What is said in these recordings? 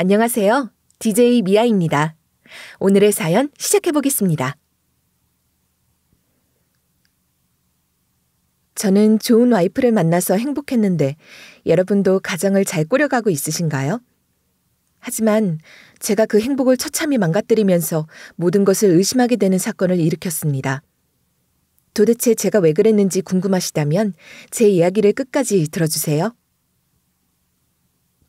안녕하세요. DJ 미아입니다. 오늘의 사연 시작해보겠습니다. 저는 좋은 와이프를 만나서 행복했는데 여러분도 가정을 잘 꾸려가고 있으신가요? 하지만 제가 그 행복을 처참히 망가뜨리면서 모든 것을 의심하게 되는 사건을 일으켰습니다. 도대체 제가 왜 그랬는지 궁금하시다면 제 이야기를 끝까지 들어주세요.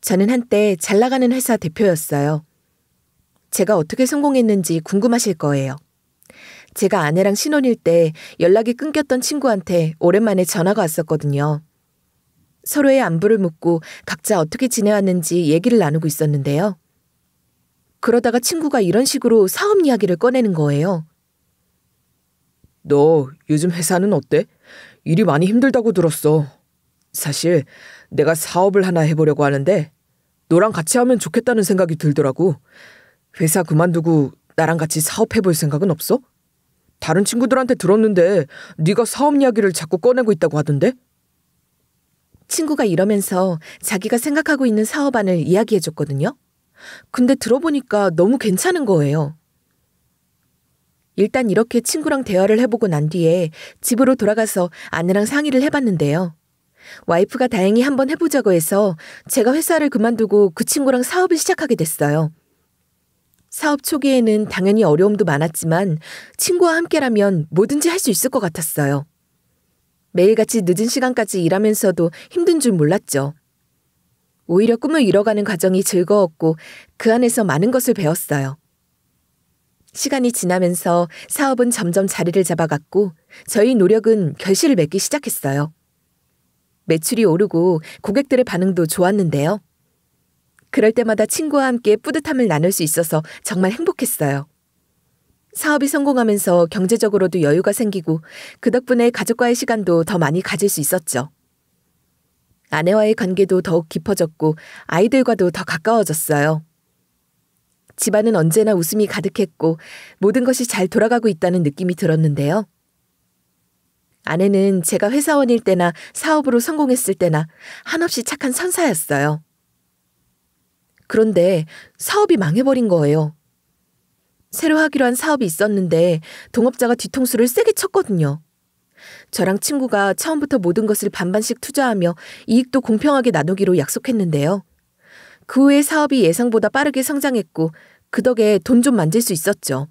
저는 한때 잘 나가는 회사 대표였어요. 제가 어떻게 성공했는지 궁금하실 거예요. 제가 아내랑 신혼일 때 연락이 끊겼던 친구한테 오랜만에 전화가 왔었거든요. 서로의 안부를 묻고 각자 어떻게 지내왔는지 얘기를 나누고 있었는데요. 그러다가 친구가 이런 식으로 사업 이야기를 꺼내는 거예요. 너 요즘 회사는 어때? 일이 많이 힘들다고 들었어. 사실 내가 사업을 하나 해보려고 하는데 너랑 같이 하면 좋겠다는 생각이 들더라고. 회사 그만두고 나랑 같이 사업해볼 생각은 없어? 다른 친구들한테 들었는데 네가 사업 이야기를 자꾸 꺼내고 있다고 하던데? 친구가 이러면서 자기가 생각하고 있는 사업안을 이야기해줬거든요. 근데 들어보니까 너무 괜찮은 거예요. 일단 이렇게 친구랑 대화를 해보고 난 뒤에 집으로 돌아가서 아내랑 상의를 해봤는데요. 와이프가 다행히 한번 해보자고 해서 제가 회사를 그만두고 그 친구랑 사업을 시작하게 됐어요. 사업 초기에는 당연히 어려움도 많았지만 친구와 함께라면 뭐든지 할 수 있을 것 같았어요. 매일같이 늦은 시간까지 일하면서도 힘든 줄 몰랐죠. 오히려 꿈을 이뤄가는 과정이 즐거웠고 그 안에서 많은 것을 배웠어요. 시간이 지나면서 사업은 점점 자리를 잡아갔고 저희 노력은 결실을 맺기 시작했어요. 매출이 오르고 고객들의 반응도 좋았는데요. 그럴 때마다 친구와 함께 뿌듯함을 나눌 수 있어서 정말 행복했어요. 사업이 성공하면서 경제적으로도 여유가 생기고 그 덕분에 가족과의 시간도 더 많이 가질 수 있었죠. 아내와의 관계도 더욱 깊어졌고 아이들과도 더 가까워졌어요. 집안은 언제나 웃음이 가득했고 모든 것이 잘 돌아가고 있다는 느낌이 들었는데요. 아내는 제가 회사원일 때나 사업으로 성공했을 때나 한없이 착한 선사였어요. 그런데 사업이 망해버린 거예요. 새로 하기로 한 사업이 있었는데 동업자가 뒤통수를 세게 쳤거든요. 저랑 친구가 처음부터 모든 것을 반반씩 투자하며 이익도 공평하게 나누기로 약속했는데요. 그 후에 사업이 예상보다 빠르게 성장했고 그 덕에 돈 좀 만질 수 있었죠.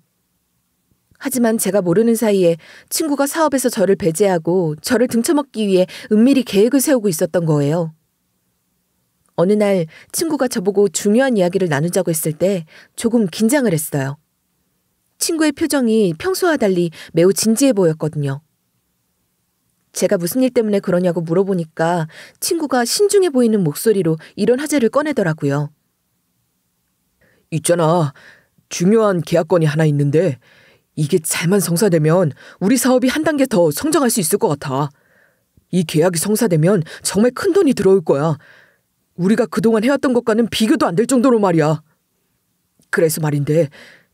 하지만 제가 모르는 사이에 친구가 사업에서 저를 배제하고 저를 등쳐먹기 위해 은밀히 계획을 세우고 있었던 거예요. 어느 날 친구가 저보고 중요한 이야기를 나누자고 했을 때 조금 긴장을 했어요. 친구의 표정이 평소와 달리 매우 진지해 보였거든요. 제가 무슨 일 때문에 그러냐고 물어보니까 친구가 신중해 보이는 목소리로 이런 화제를 꺼내더라고요. 있잖아. 중요한 계약건이 하나 있는데 이게 잘만 성사되면 우리 사업이 한 단계 더 성장할 수 있을 것 같아. 이 계약이 성사되면 정말 큰 돈이 들어올 거야. 우리가 그동안 해왔던 것과는 비교도 안 될 정도로 말이야. 그래서 말인데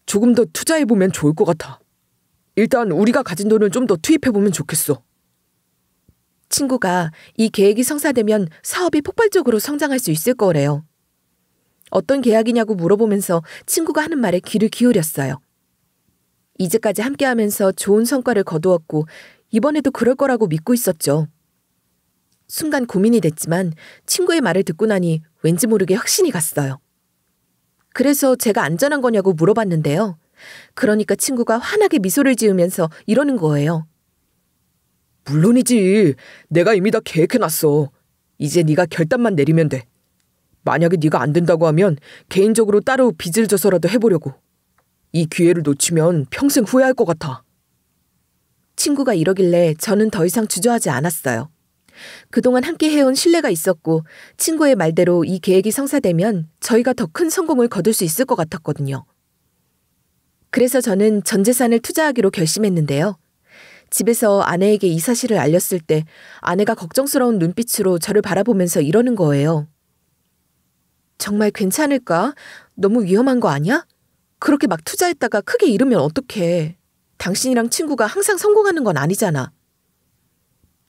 조금 더 투자해보면 좋을 것 같아. 일단 우리가 가진 돈을 좀 더 투입해보면 좋겠어. 친구가 이 계획이 성사되면 사업이 폭발적으로 성장할 수 있을 거래요. 어떤 계약이냐고 물어보면서 친구가 하는 말에 귀를 기울였어요. 이제까지 함께하면서 좋은 성과를 거두었고 이번에도 그럴 거라고 믿고 있었죠. 순간 고민이 됐지만 친구의 말을 듣고 나니 왠지 모르게 확신이 갔어요. 그래서 제가 안전한 거냐고 물어봤는데요. 그러니까 친구가 환하게 미소를 지으면서 이러는 거예요. 물론이지. 내가 이미 다 계획해놨어. 이제 네가 결단만 내리면 돼. 만약에 네가 안 된다고 하면 개인적으로 따로 빚을 져서라도 해보려고. 이 기회를 놓치면 평생 후회할 것 같아. 친구가 이러길래 저는 더 이상 주저하지 않았어요. 그동안 함께 해온 신뢰가 있었고 친구의 말대로 이 계획이 성사되면 저희가 더 큰 성공을 거둘 수 있을 것 같았거든요. 그래서 저는 전 재산을 투자하기로 결심했는데요. 집에서 아내에게 이 사실을 알렸을 때 아내가 걱정스러운 눈빛으로 저를 바라보면서 이러는 거예요. 정말 괜찮을까? 너무 위험한 거 아니야? 그렇게 막 투자했다가 크게 잃으면 어떡해. 당신이랑 친구가 항상 성공하는 건 아니잖아.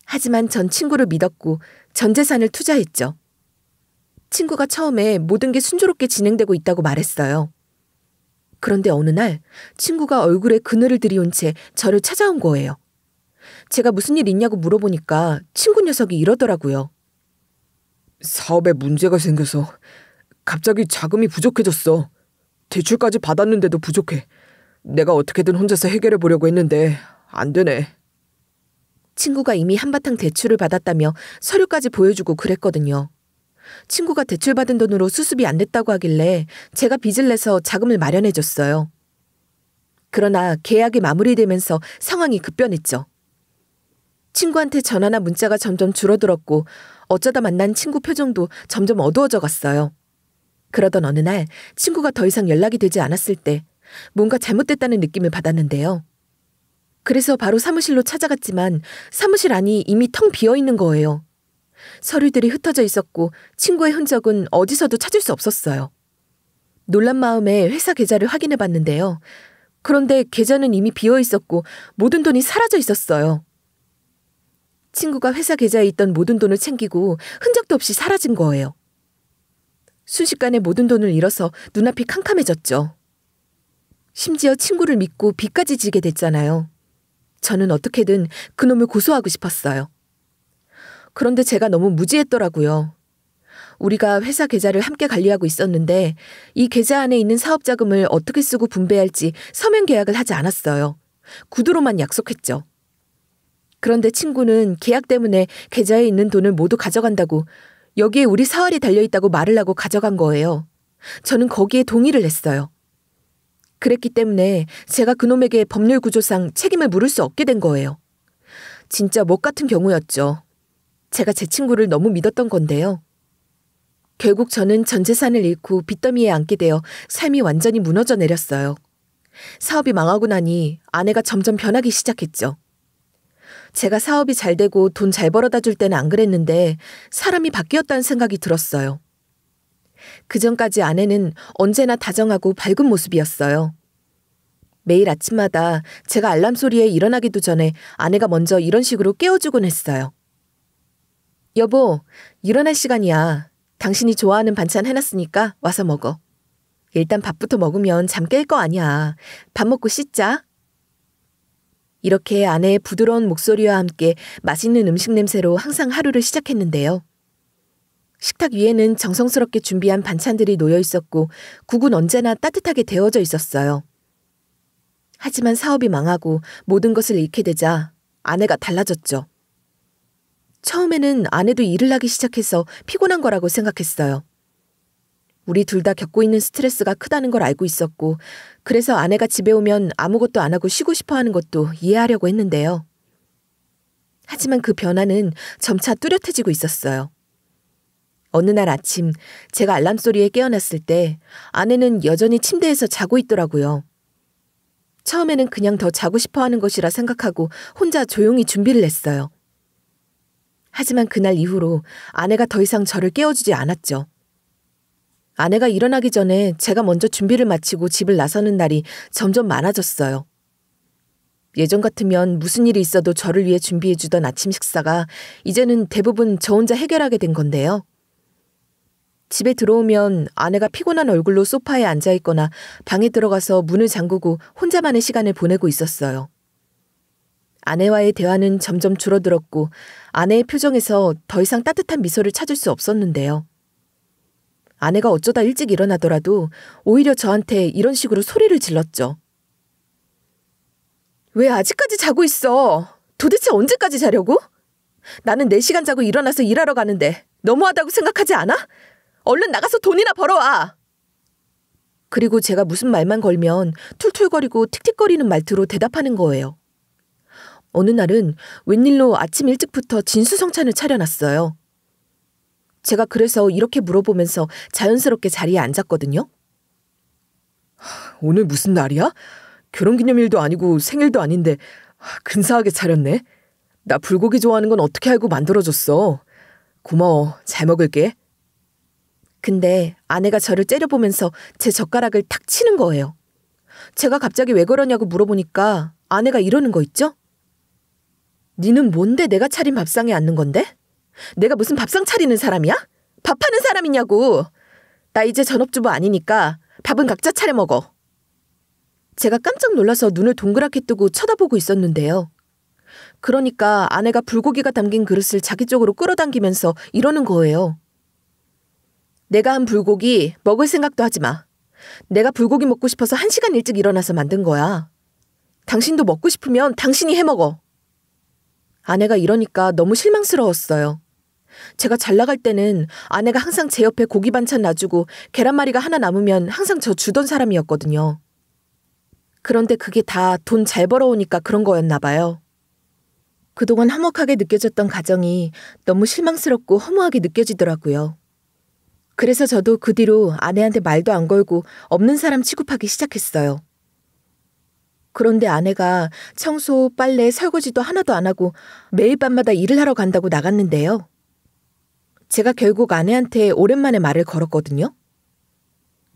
하지만 전 친구를 믿었고 전 재산을 투자했죠. 친구가 처음에 모든 게 순조롭게 진행되고 있다고 말했어요. 그런데 어느 날 친구가 얼굴에 그늘을 들이운 채 저를 찾아온 거예요. 제가 무슨 일 있냐고 물어보니까 친구 녀석이 이러더라고요. 사업에 문제가 생겨서 갑자기 자금이 부족해졌어. 대출까지 받았는데도 부족해. 내가 어떻게든 혼자서 해결해 보려고 했는데 안 되네. 친구가 이미 한바탕 대출을 받았다며 서류까지 보여주고 그랬거든요. 친구가 대출받은 돈으로 수습이 안 됐다고 하길래 제가 빚을 내서 자금을 마련해줬어요. 그러나 계약이 마무리되면서 상황이 급변했죠. 친구한테 전화나 문자가 점점 줄어들었고 어쩌다 만난 친구 표정도 점점 어두워져 갔어요. 그러던 어느 날 친구가 더 이상 연락이 되지 않았을 때 뭔가 잘못됐다는 느낌을 받았는데요. 그래서 바로 사무실로 찾아갔지만 사무실 안이 이미 텅 비어 있는 거예요. 서류들이 흩어져 있었고 친구의 흔적은 어디서도 찾을 수 없었어요. 놀란 마음에 회사 계좌를 확인해 봤는데요. 그런데 계좌는 이미 비어 있었고 모든 돈이 사라져 있었어요. 친구가 회사 계좌에 있던 모든 돈을 챙기고 흔적도 없이 사라진 거예요. 순식간에 모든 돈을 잃어서 눈앞이 캄캄해졌죠. 심지어 친구를 믿고 빚까지 지게 됐잖아요. 저는 어떻게든 그놈을 고소하고 싶었어요. 그런데 제가 너무 무지했더라고요. 우리가 회사 계좌를 함께 관리하고 있었는데 이 계좌 안에 있는 사업 자금을 어떻게 쓰고 분배할지 서면 계약을 하지 않았어요. 구두로만 약속했죠. 그런데 친구는 계약 때문에 계좌에 있는 돈을 모두 가져간다고 여기에 우리 사활이 달려있다고 말을 하고 가져간 거예요. 저는 거기에 동의를 했어요. 그랬기 때문에 제가 그놈에게 법률구조상 책임을 물을 수 없게 된 거예요. 진짜 목 같은 경우였죠. 제가 제 친구를 너무 믿었던 건데요. 결국 저는 전 재산을 잃고 빚더미에 앉게 되어 삶이 완전히 무너져 내렸어요. 사업이 망하고 나니 아내가 점점 변하기 시작했죠. 제가 사업이 잘 되고 돈 잘 벌어다 줄 때는 안 그랬는데 사람이 바뀌었다는 생각이 들었어요. 그전까지 아내는 언제나 다정하고 밝은 모습이었어요. 매일 아침마다 제가 알람 소리에 일어나기도 전에 아내가 먼저 이런 식으로 깨워주곤 했어요. 여보, 일어날 시간이야. 당신이 좋아하는 반찬 해놨으니까 와서 먹어. 일단 밥부터 먹으면 잠 깰 거 아니야. 밥 먹고 씻자. 이렇게 아내의 부드러운 목소리와 함께 맛있는 음식 냄새로 항상 하루를 시작했는데요. 식탁 위에는 정성스럽게 준비한 반찬들이 놓여 있었고 국은 언제나 따뜻하게 데워져 있었어요. 하지만 사업이 망하고 모든 것을 잃게 되자 아내가 달라졌죠. 처음에는 아내도 일을 하기 시작해서 피곤한 거라고 생각했어요. 우리 둘 다 겪고 있는 스트레스가 크다는 걸 알고 있었고 그래서 아내가 집에 오면 아무것도 안 하고 쉬고 싶어 하는 것도 이해하려고 했는데요. 하지만 그 변화는 점차 뚜렷해지고 있었어요. 어느 날 아침 제가 알람 소리에 깨어났을 때 아내는 여전히 침대에서 자고 있더라고요. 처음에는 그냥 더 자고 싶어 하는 것이라 생각하고 혼자 조용히 준비를 했어요. 하지만 그날 이후로 아내가 더 이상 저를 깨워주지 않았죠. 아내가 일어나기 전에 제가 먼저 준비를 마치고 집을 나서는 날이 점점 많아졌어요. 예전 같으면 무슨 일이 있어도 저를 위해 준비해주던 아침 식사가 이제는 대부분 저 혼자 해결하게 된 건데요. 집에 들어오면 아내가 피곤한 얼굴로 소파에 앉아있거나 방에 들어가서 문을 잠그고 혼자만의 시간을 보내고 있었어요. 아내와의 대화는 점점 줄어들었고 아내의 표정에서 더 이상 따뜻한 미소를 찾을 수 없었는데요. 아내가 어쩌다 일찍 일어나더라도 오히려 저한테 이런 식으로 소리를 질렀죠. 왜 아직까지 자고 있어? 도대체 언제까지 자려고? 나는 4시간 자고 일어나서 일하러 가는데 너무하다고 생각하지 않아? 얼른 나가서 돈이나 벌어와. 그리고 제가 무슨 말만 걸면 툴툴거리고 틱틱거리는 말투로 대답하는 거예요. 어느 날은 웬일로 아침 일찍부터 진수성찬을 차려놨어요. 제가 그래서 이렇게 물어보면서 자연스럽게 자리에 앉았거든요. 오늘 무슨 날이야? 결혼기념일도 아니고 생일도 아닌데 근사하게 차렸네. 나 불고기 좋아하는 건 어떻게 알고 만들어줬어. 고마워. 잘 먹을게. 근데 아내가 저를 째려보면서 제 젓가락을 탁 치는 거예요. 제가 갑자기 왜 그러냐고 물어보니까 아내가 이러는 거 있죠? 니는 뭔데 내가 차린 밥상에 앉는 건데? 내가 무슨 밥상 차리는 사람이야? 밥 하는 사람이냐고. 나 이제 전업주부 아니니까 밥은 각자 차려 먹어. 제가 깜짝 놀라서 눈을 동그랗게 뜨고 쳐다보고 있었는데요. 그러니까 아내가 불고기가 담긴 그릇을 자기 쪽으로 끌어당기면서 이러는 거예요. 내가 한 불고기 먹을 생각도 하지 마. 내가 불고기 먹고 싶어서 1시간 일찍 일어나서 만든 거야. 당신도 먹고 싶으면 당신이 해 먹어. 아내가 이러니까 너무 실망스러웠어요. 제가 잘 나갈 때는 아내가 항상 제 옆에 고기 반찬 놔주고 계란말이가 하나 남으면 항상 저 주던 사람이었거든요. 그런데 그게 다 돈 잘 벌어오니까 그런 거였나 봐요. 그동안 화목하게 느껴졌던 가정이 너무 실망스럽고 허무하게 느껴지더라고요. 그래서 저도 그 뒤로 아내한테 말도 안 걸고 없는 사람 취급하기 시작했어요. 그런데 아내가 청소, 빨래, 설거지도 하나도 안 하고 매일 밤마다 일을 하러 간다고 나갔는데요. 제가 결국 아내한테 오랜만에 말을 걸었거든요.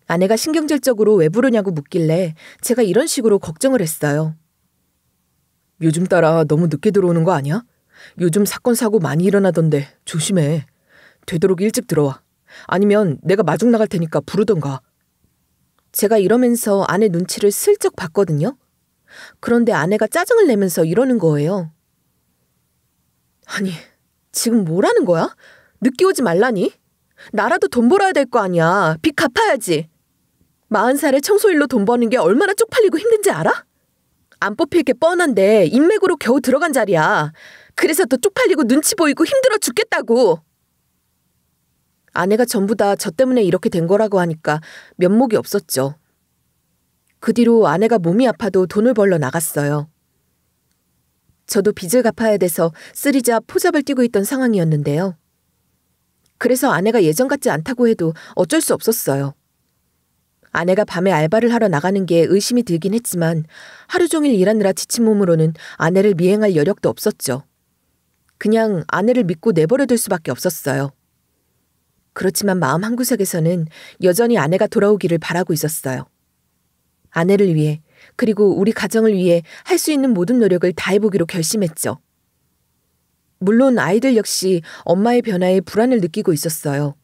아내가 신경질적으로 왜 부르냐고 묻길래 제가 이런 식으로 걱정을 했어요. 요즘 따라 너무 늦게 들어오는 거 아니야? 요즘 사건 사고 많이 일어나던데 조심해. 되도록 일찍 들어와. 아니면 내가 마중 나갈 테니까 부르던가. 제가 이러면서 아내 눈치를 슬쩍 봤거든요. 그런데 아내가 짜증을 내면서 이러는 거예요. 아니, 지금 뭐라는 거야? 늦게 오지 말라니? 나라도 돈 벌어야 될 거 아니야. 빚 갚아야지. 40살에 청소일로 돈 버는 게 얼마나 쪽팔리고 힘든지 알아? 안 뽑힐 게 뻔한데 인맥으로 겨우 들어간 자리야. 그래서 더 쪽팔리고 눈치 보이고 힘들어 죽겠다고. 아내가 전부 다 저 때문에 이렇게 된 거라고 하니까 면목이 없었죠. 그 뒤로 아내가 몸이 아파도 돈을 벌러 나갔어요. 저도 빚을 갚아야 돼서 쓰리잡 포잡을 뛰고 있던 상황이었는데요. 그래서 아내가 예전 같지 않다고 해도 어쩔 수 없었어요. 아내가 밤에 알바를 하러 나가는 게 의심이 들긴 했지만 하루 종일 일하느라 지친 몸으로는 아내를 미행할 여력도 없었죠. 그냥 아내를 믿고 내버려둘 수밖에 없었어요. 그렇지만 마음 한구석에서는 여전히 아내가 돌아오기를 바라고 있었어요. 아내를 위해 그리고 우리 가정을 위해 할 수 있는 모든 노력을 다해보기로 결심했죠. 물론 아이들 역시 엄마의 변화에 불안을 느끼고 있었어요.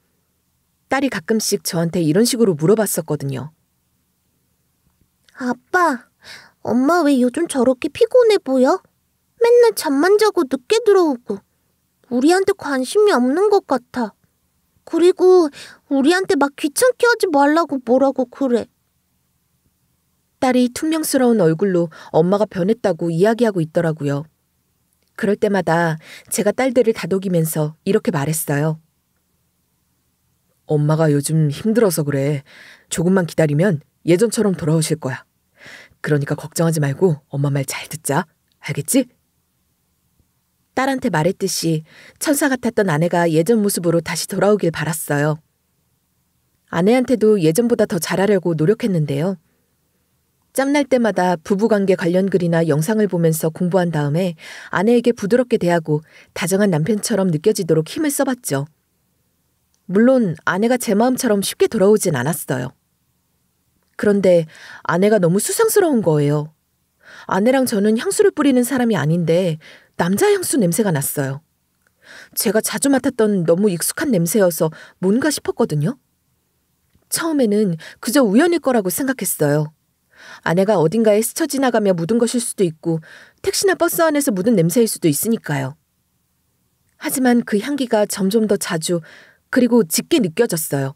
딸이 가끔씩 저한테 이런 식으로 물어봤었거든요. 아빠, 엄마 왜 요즘 저렇게 피곤해 보여? 맨날 잠만 자고 늦게 들어오고 우리한테 관심이 없는 것 같아. 그리고 우리한테 막 귀찮게 하지 말라고 뭐라고 그래. 딸이 퉁명스러운 얼굴로 엄마가 변했다고 이야기하고 있더라고요. 그럴 때마다 제가 딸들을 다독이면서 이렇게 말했어요. 엄마가 요즘 힘들어서 그래. 조금만 기다리면 예전처럼 돌아오실 거야. 그러니까 걱정하지 말고 엄마 말 잘 듣자. 알겠지? 딸한테 말했듯이 천사 같았던 아내가 예전 모습으로 다시 돌아오길 바랐어요. 아내한테도 예전보다 더 잘하려고 노력했는데요. 짬날 때마다 부부관계 관련 글이나 영상을 보면서 공부한 다음에 아내에게 부드럽게 대하고 다정한 남편처럼 느껴지도록 힘을 써봤죠. 물론 아내가 제 마음처럼 쉽게 돌아오진 않았어요. 그런데 아내가 너무 수상스러운 거예요. 아내랑 저는 향수를 뿌리는 사람이 아닌데 남자 향수 냄새가 났어요. 제가 자주 맡았던 너무 익숙한 냄새여서 뭔가 싶었거든요. 처음에는 그저 우연일 거라고 생각했어요. 아내가 어딘가에 스쳐 지나가며 묻은 것일 수도 있고 택시나 버스 안에서 묻은 냄새일 수도 있으니까요. 하지만 그 향기가 점점 더 자주 그리고 짙게 느껴졌어요.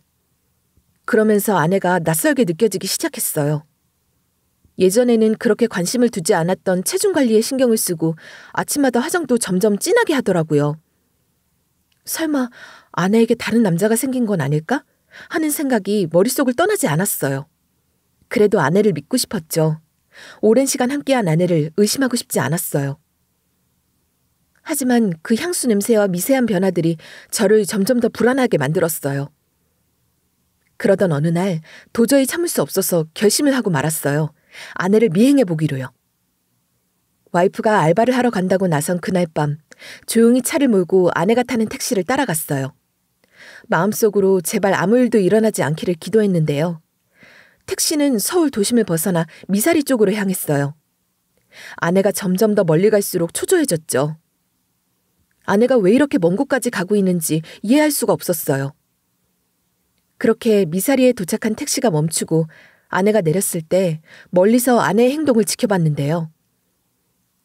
그러면서 아내가 낯설게 느껴지기 시작했어요. 예전에는 그렇게 관심을 두지 않았던 체중 관리에 신경을 쓰고 아침마다 화장도 점점 진하게 하더라고요. 설마 아내에게 다른 남자가 생긴 건 아닐까? 하는 생각이 머릿속을 떠나지 않았어요. 그래도 아내를 믿고 싶었죠. 오랜 시간 함께한 아내를 의심하고 싶지 않았어요. 하지만 그 향수 냄새와 미세한 변화들이 저를 점점 더 불안하게 만들었어요. 그러던 어느 날 도저히 참을 수 없어서 결심을 하고 말았어요. 아내를 미행해보기로요. 와이프가 알바를 하러 간다고 나선 그날 밤 조용히 차를 몰고 아내가 타는 택시를 따라갔어요. 마음속으로 제발 아무 일도 일어나지 않기를 기도했는데요. 택시는 서울 도심을 벗어나 미사리 쪽으로 향했어요. 아내가 점점 더 멀리 갈수록 초조해졌죠. 아내가 왜 이렇게 먼 곳까지 가고 있는지 이해할 수가 없었어요. 그렇게 미사리에 도착한 택시가 멈추고 아내가 내렸을 때 멀리서 아내의 행동을 지켜봤는데요.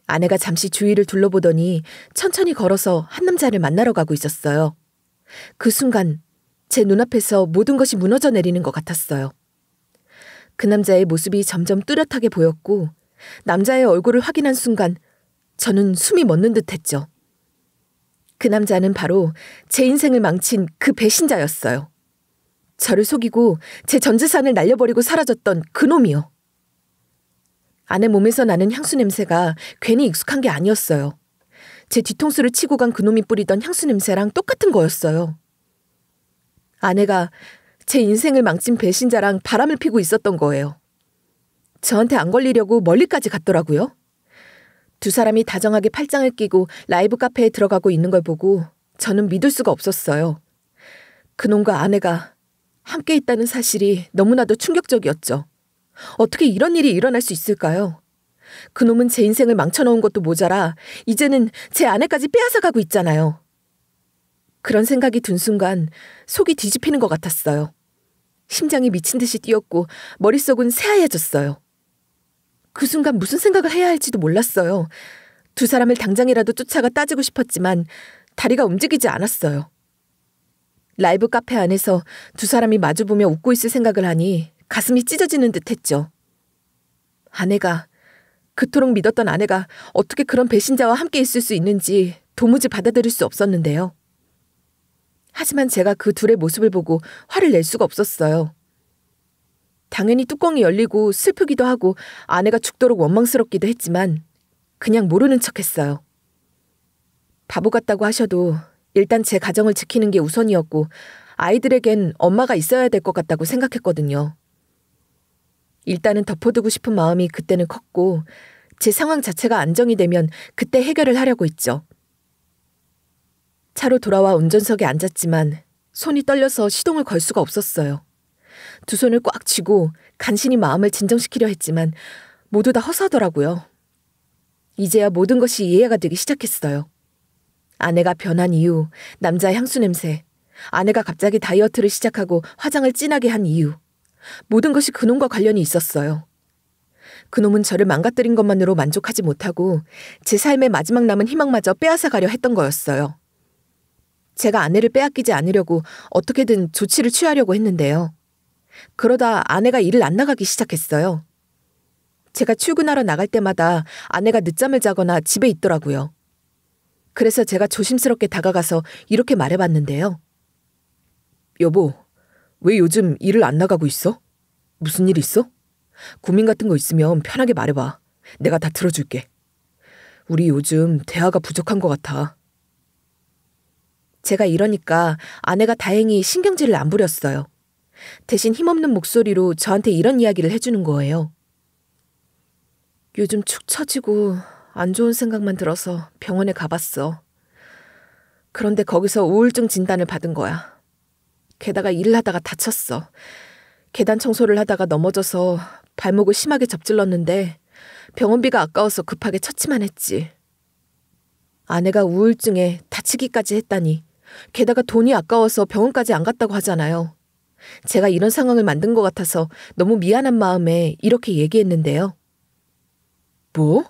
아내가 잠시 주위를 둘러보더니 천천히 걸어서 한 남자를 만나러 가고 있었어요. 그 순간 제 눈앞에서 모든 것이 무너져 내리는 것 같았어요. 그 남자의 모습이 점점 뚜렷하게 보였고 남자의 얼굴을 확인한 순간 저는 숨이 멎는 듯 했죠. 그 남자는 바로 제 인생을 망친 그 배신자였어요. 저를 속이고 제 전 재산을 날려버리고 사라졌던 그놈이요. 아내 몸에서 나는 향수 냄새가 괜히 익숙한 게 아니었어요. 제 뒤통수를 치고 간 그놈이 뿌리던 향수 냄새랑 똑같은 거였어요. 아내가 제 인생을 망친 배신자랑 바람을 피고 있었던 거예요. 저한테 안 걸리려고 멀리까지 갔더라고요. 두 사람이 다정하게 팔짱을 끼고 라이브 카페에 들어가고 있는 걸 보고 저는 믿을 수가 없었어요. 그놈과 아내가 함께 있다는 사실이 너무나도 충격적이었죠. 어떻게 이런 일이 일어날 수 있을까요? 그놈은 제 인생을 망쳐놓은 것도 모자라 이제는 제 아내까지 빼앗아가고 있잖아요. 그런 생각이 든 순간 속이 뒤집히는 것 같았어요. 심장이 미친 듯이 뛰었고 머릿속은 새하얘졌어요. 그 순간 무슨 생각을 해야 할지도 몰랐어요. 두 사람을 당장이라도 쫓아가 따지고 싶었지만 다리가 움직이지 않았어요. 라이브 카페 안에서 두 사람이 마주보며 웃고 있을 생각을 하니 가슴이 찢어지는 듯 했죠. 아내가, 그토록 믿었던 아내가 어떻게 그런 배신자와 함께 있을 수 있는지 도무지 받아들일 수 없었는데요. 하지만 제가 그 둘의 모습을 보고 화를 낼 수가 없었어요. 당연히 뚜껑이 열리고 슬프기도 하고 아내가 죽도록 원망스럽기도 했지만 그냥 모르는 척했어요. 바보 같다고 하셔도 일단 제 가정을 지키는 게 우선이었고 아이들에겐 엄마가 있어야 될 것 같다고 생각했거든요. 일단은 덮어두고 싶은 마음이 그때는 컸고 제 상황 자체가 안정이 되면 그때 해결을 하려고 했죠. 차로 돌아와 운전석에 앉았지만 손이 떨려서 시동을 걸 수가 없었어요. 두 손을 꽉 쥐고 간신히 마음을 진정시키려 했지만 모두 다 허사더라고요. 이제야 모든 것이 이해가 되기 시작했어요. 아내가 변한 이유, 남자의 향수 냄새, 아내가 갑자기 다이어트를 시작하고 화장을 진하게 한 이유, 모든 것이 그놈과 관련이 있었어요. 그놈은 저를 망가뜨린 것만으로 만족하지 못하고 제 삶의 마지막 남은 희망마저 빼앗아가려 했던 거였어요. 제가 아내를 빼앗기지 않으려고 어떻게든 조치를 취하려고 했는데요. 그러다 아내가 일을 안 나가기 시작했어요. 제가 출근하러 나갈 때마다 아내가 늦잠을 자거나 집에 있더라고요. 그래서 제가 조심스럽게 다가가서 이렇게 말해봤는데요. 여보, 왜 요즘 일을 안 나가고 있어? 무슨 일 있어? 고민 같은 거 있으면 편하게 말해봐. 내가 다 들어줄게. 우리 요즘 대화가 부족한 것 같아. 제가 이러니까 아내가 다행히 신경질을 안 부렸어요. 대신 힘없는 목소리로 저한테 이런 이야기를 해주는 거예요. 요즘 축 처지고 안 좋은 생각만 들어서 병원에 가봤어. 그런데 거기서 우울증 진단을 받은 거야. 게다가 일을 하다가 다쳤어. 계단 청소를 하다가 넘어져서 발목을 심하게 접질렀는데 병원비가 아까워서 급하게 처치만 했지. 아내가 우울증에 다치기까지 했다니. 게다가 돈이 아까워서 병원까지 안 갔다고 하잖아요. 제가 이런 상황을 만든 것 같아서 너무 미안한 마음에 이렇게 얘기했는데요. 뭐?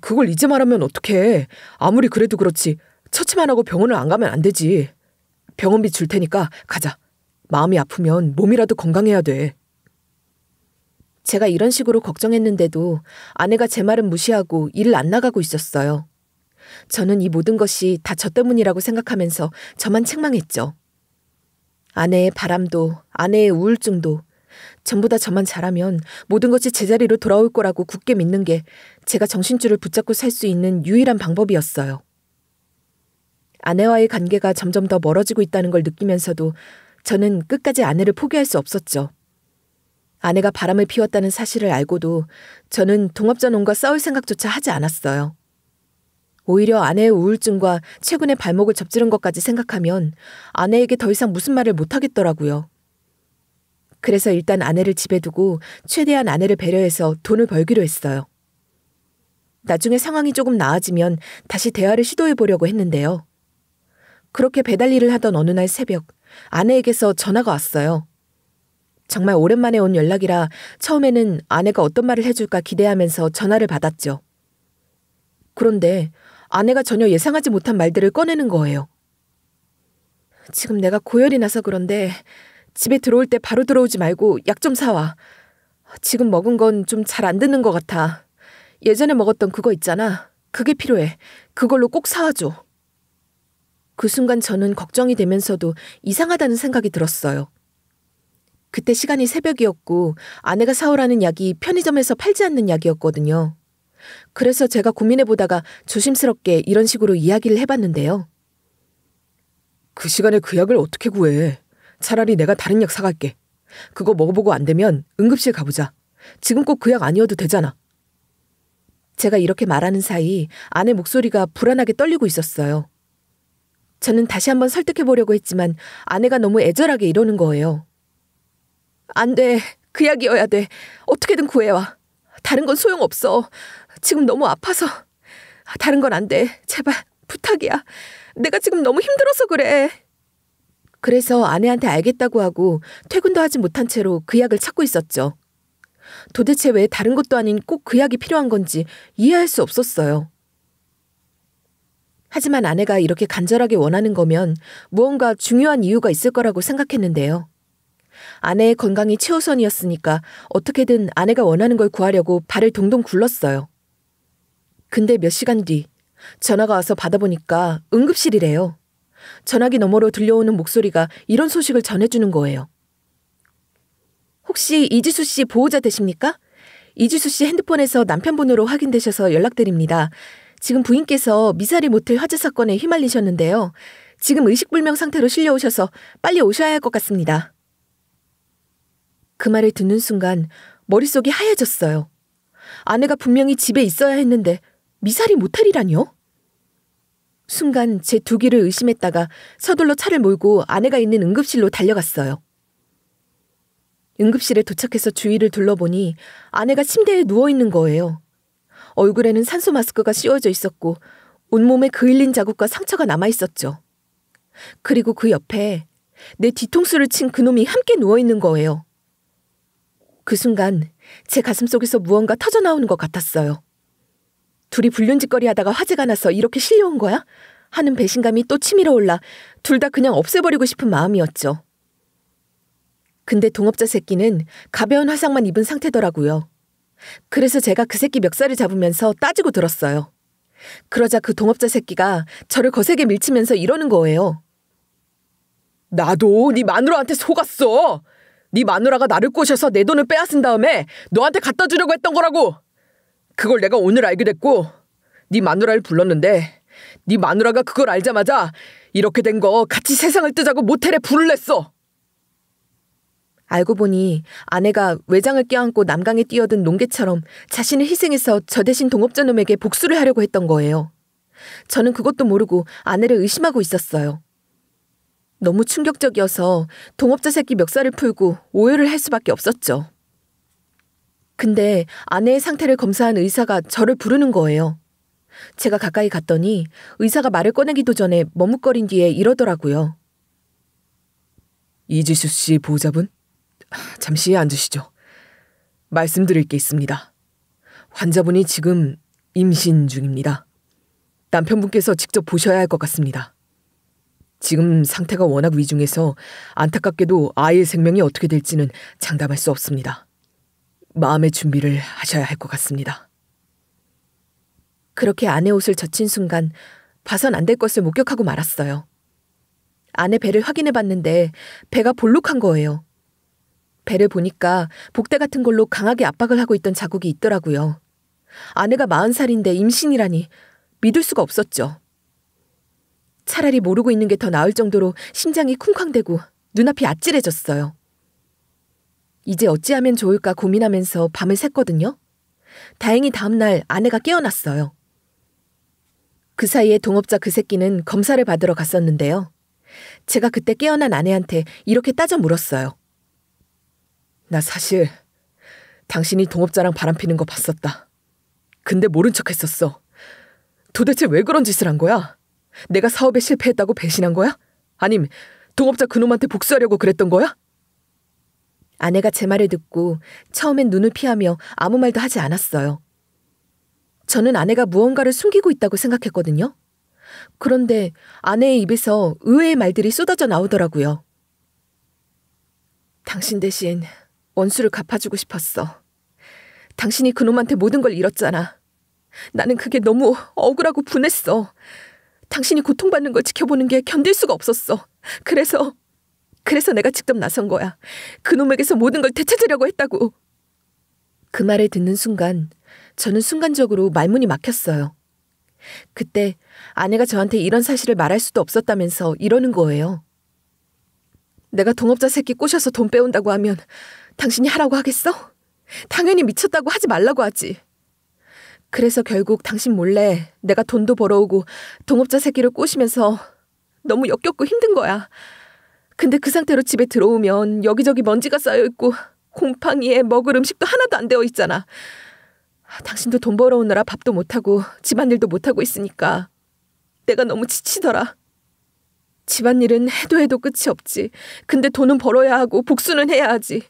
그걸 이제 말하면 어떡해. 아무리 그래도 그렇지. 처치만 하고 병원을 안 가면 안 되지. 병원비 줄 테니까 가자. 마음이 아프면 몸이라도 건강해야 돼. 제가 이런 식으로 걱정했는데도 아내가 제 말은 무시하고 일을 안 나가고 있었어요. 저는 이 모든 것이 다 저 때문이라고 생각하면서 저만 책망했죠. 아내의 바람도 아내의 우울증도 전부 다 저만 잘하면 모든 것이 제자리로 돌아올 거라고 굳게 믿는 게 제가 정신줄을 붙잡고 살 수 있는 유일한 방법이었어요. 아내와의 관계가 점점 더 멀어지고 있다는 걸 느끼면서도 저는 끝까지 아내를 포기할 수 없었죠. 아내가 바람을 피웠다는 사실을 알고도 저는 동업자놈과 싸울 생각조차 하지 않았어요. 오히려 아내의 우울증과 최근에 발목을 접지른 것까지 생각하면 아내에게 더 이상 무슨 말을 못하겠더라고요. 그래서 일단 아내를 집에 두고 최대한 아내를 배려해서 돈을 벌기로 했어요. 나중에 상황이 조금 나아지면 다시 대화를 시도해보려고 했는데요. 그렇게 배달 일을 하던 어느 날 새벽 아내에게서 전화가 왔어요. 정말 오랜만에 온 연락이라 처음에는 아내가 어떤 말을 해줄까 기대하면서 전화를 받았죠. 그런데 아내가 전혀 예상하지 못한 말들을 꺼내는 거예요. 지금 내가 고열이 나서 그런데 집에 들어올 때 바로 들어오지 말고 약 좀 사와. 지금 먹은 건 좀 잘 안 듣는 것 같아. 예전에 먹었던 그거 있잖아. 그게 필요해. 그걸로 꼭 사와줘. 그 순간 저는 걱정이 되면서도 이상하다는 생각이 들었어요. 그때 시간이 새벽이었고 아내가 사오라는 약이 편의점에서 팔지 않는 약이었거든요. 그래서 제가 고민해보다가 조심스럽게 이런 식으로 이야기를 해봤는데요. 그 시간에 그 약을 어떻게 구해? 차라리 내가 다른 약 사갈게. 그거 먹어보고 안 되면 응급실 가보자. 지금 꼭 그 약 아니어도 되잖아. 제가 이렇게 말하는 사이 아내 목소리가 불안하게 떨리고 있었어요. 저는 다시 한번 설득해보려고 했지만 아내가 너무 애절하게 이러는 거예요. 안 돼. 그 약이어야 돼. 어떻게든 구해와. 다른 건 소용없어. 지금 너무 아파서. 다른 건 안 돼. 제발 부탁이야. 내가 지금 너무 힘들어서 그래. 그래서 아내한테 알겠다고 하고 퇴근도 하지 못한 채로 그 약을 찾고 있었죠. 도대체 왜 다른 것도 아닌 꼭 그 약이 필요한 건지 이해할 수 없었어요. 하지만 아내가 이렇게 간절하게 원하는 거면 무언가 중요한 이유가 있을 거라고 생각했는데요. 아내의 건강이 최우선이었으니까 어떻게든 아내가 원하는 걸 구하려고 발을 동동 굴렀어요. 근데 몇 시간 뒤 전화가 와서 받아보니까 응급실이래요. 전화기 너머로 들려오는 목소리가 이런 소식을 전해주는 거예요. 혹시 이지수 씨 보호자 되십니까? 이지수 씨 핸드폰에서 남편분으로 확인되셔서 연락드립니다. 지금 부인께서 미사리 모텔 화재 사건에 휘말리셨는데요. 지금 의식불명 상태로 실려오셔서 빨리 오셔야 할 것 같습니다. 그 말을 듣는 순간 머릿속이 하얘졌어요. 아내가 분명히 집에 있어야 했는데 미사리 모텔이라뇨? 순간 제 두 귀를 의심했다가 서둘러 차를 몰고 아내가 있는 응급실로 달려갔어요. 응급실에 도착해서 주위를 둘러보니 아내가 침대에 누워있는 거예요. 얼굴에는 산소 마스크가 씌워져 있었고 온몸에 그을린 자국과 상처가 남아있었죠. 그리고 그 옆에 내 뒤통수를 친 그놈이 함께 누워있는 거예요. 그 순간 제 가슴속에서 무언가 터져나오는 것 같았어요. 둘이 불륜짓거리 하다가 화재가 나서 이렇게 실려온 거야? 하는 배신감이 또 치밀어 올라 둘 다 그냥 없애버리고 싶은 마음이었죠. 근데 동업자 새끼는 가벼운 화상만 입은 상태더라고요. 그래서 제가 그 새끼 멱살을 잡으면서 따지고 들었어요. 그러자 그 동업자 새끼가 저를 거세게 밀치면서 이러는 거예요. 나도 네 마누라한테 속았어. 네 마누라가 나를 꼬셔서 내 돈을 빼앗은 다음에 너한테 갖다 주려고 했던 거라고. 그걸 내가 오늘 알게 됐고 네 마누라를 불렀는데 네 마누라가 그걸 알자마자 이렇게 된 거 같이 세상을 뜨자고 모텔에 불을 냈어. 알고 보니 아내가 외장을 껴안고 남강에 뛰어든 농개처럼 자신을 희생해서 저 대신 동업자 놈에게 복수를 하려고 했던 거예요. 저는 그것도 모르고 아내를 의심하고 있었어요. 너무 충격적이어서 동업자 새끼 멱살을 풀고 오해를 할 수밖에 없었죠. 근데 아내의 상태를 검사한 의사가 저를 부르는 거예요. 제가 가까이 갔더니 의사가 말을 꺼내기도 전에 머뭇거린 뒤에 이러더라고요. 이지수 씨 보호자분? 잠시 앉으시죠. 말씀드릴 게 있습니다. 환자분이 지금 임신 중입니다. 남편분께서 직접 보셔야 할 것 같습니다. 지금 상태가 워낙 위중해서 안타깝게도 아이의 생명이 어떻게 될지는 장담할 수 없습니다. 마음의 준비를 하셔야 할 것 같습니다. 그렇게 아내 옷을 젖힌 순간 봐선 안 될 것을 목격하고 말았어요. 아내 배를 확인해봤는데 배가 볼록한 거예요. 배를 보니까 복대 같은 걸로 강하게 압박을 하고 있던 자국이 있더라고요. 아내가 40살인데 임신이라니 믿을 수가 없었죠. 차라리 모르고 있는 게 더 나을 정도로 심장이 쿵쾅대고 눈앞이 아찔해졌어요. 이제 어찌하면 좋을까 고민하면서 밤을 샜거든요. 다행히 다음날 아내가 깨어났어요. 그 사이에 동업자 그 새끼는 검사를 받으러 갔었는데요. 제가 그때 깨어난 아내한테 이렇게 따져 물었어요. 나 사실 당신이 동업자랑 바람피는 거 봤었다. 근데 모른 척 했었어. 도대체 왜 그런 짓을 한 거야? 내가 사업에 실패했다고 배신한 거야? 아님 동업자 그놈한테 복수하려고 그랬던 거야? 아내가 제 말을 듣고 처음엔 눈을 피하며 아무 말도 하지 않았어요. 저는 아내가 무언가를 숨기고 있다고 생각했거든요. 그런데 아내의 입에서 의외의 말들이 쏟아져 나오더라고요. 당신 대신 원수를 갚아주고 싶었어. 당신이 그놈한테 모든 걸 잃었잖아. 나는 그게 너무 억울하고 분했어. 당신이 고통받는 걸 지켜보는 게 견딜 수가 없었어. 그래서 내가 직접 나선 거야. 그놈에게서 모든 걸 되찾으려고 했다고. 그 말을 듣는 순간 저는 순간적으로 말문이 막혔어요. 그때 아내가 저한테 이런 사실을 말할 수도 없었다면서 이러는 거예요. 내가 동업자 새끼 꼬셔서 돈 빼온다고 하면 당신이 하라고 하겠어? 당연히 미쳤다고 하지 말라고 하지. 그래서 결국 당신 몰래 내가 돈도 벌어오고 동업자 새끼를 꼬시면서 너무 역겹고 힘든 거야. 근데 그 상태로 집에 들어오면 여기저기 먼지가 쌓여있고 곰팡이에 먹을 음식도 하나도 안 되어 있잖아. 당신도 돈 벌어오느라 밥도 못하고 집안일도 못하고 있으니까 내가 너무 지치더라. 집안일은 해도 끝이 없지. 근데 돈은 벌어야 하고 복수는 해야 하지.